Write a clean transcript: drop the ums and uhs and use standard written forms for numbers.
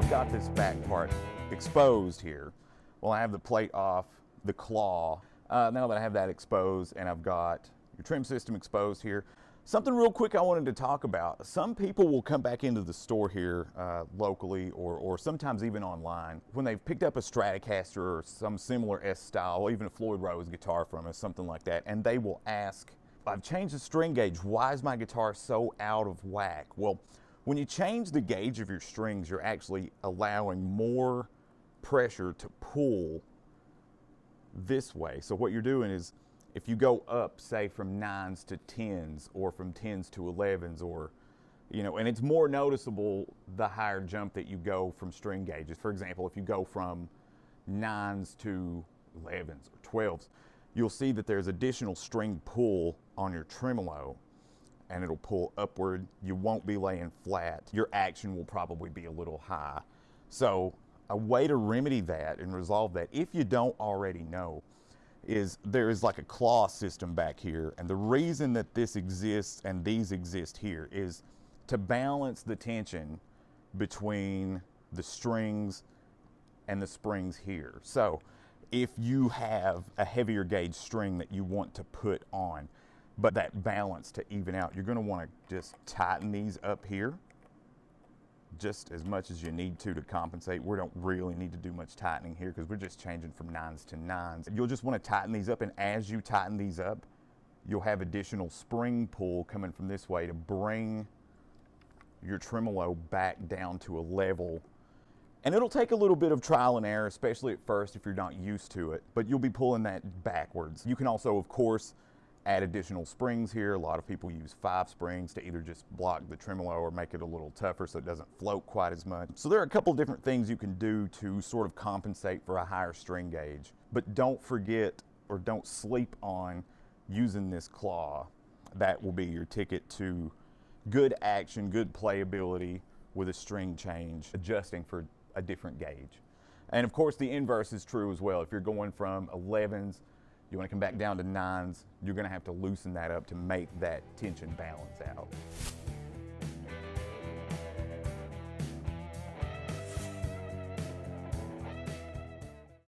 I've got this back part exposed here. Well, I have the plate off, the claw. Now that I have that exposed and I've got your trim system exposed here, something real quick I wanted to talk about. Some people will come back into the store here locally or sometimes even online when they've picked up a Stratocaster or some similar S style, even a Floyd Rose guitar from us, something like that, and they will ask, I've changed the string gauge, why is my guitar so out of whack? Well, when you change the gauge of your strings, you're actually allowing more pressure to pull this way. So what you're doing is, if you go up, say from 9s to 10s or from 10s to 11s, or, you know, and it's more noticeable the higher jump that you go from string gauges. For example, if you go from 9s to 11s or 12s, you'll see that there's additional string pull on your tremolo, and it'll pull upward. You won't be laying flat. Your action will probably be a little high. So a way to remedy that and resolve that, if you don't already know, is there is like a claw system back here. And the reason that this exists and these exist here is to balance the tension between the strings and the springs here. So if you have a heavier gauge string that you want to put on, but that balance to even out, you're going to want to just tighten these up here just as much as you need to compensate. We don't really need to do much tightening here because we're just changing from 9s to 9s. You'll just want to tighten these up, and as you tighten these up, you'll have additional spring pull coming from this way to bring your tremolo back down to a level. And it'll take a little bit of trial and error, especially at first if you're not used to it, but you'll be pulling that backwards. You can also, of course, add additional springs here. A lot of people use 5 springs to either just block the tremolo or make it a little tougher so it doesn't float quite as much. So there are a couple different things you can do to sort of compensate for a higher string gauge. But don't forget, or don't sleep on, using this claw. That will be your ticket to good action, good playability with a string change, adjusting for a different gauge. And of course the inverse is true as well. If you're going from 11s, you want to come back down to 9s, you're going to have to loosen that up to make that tension balance out.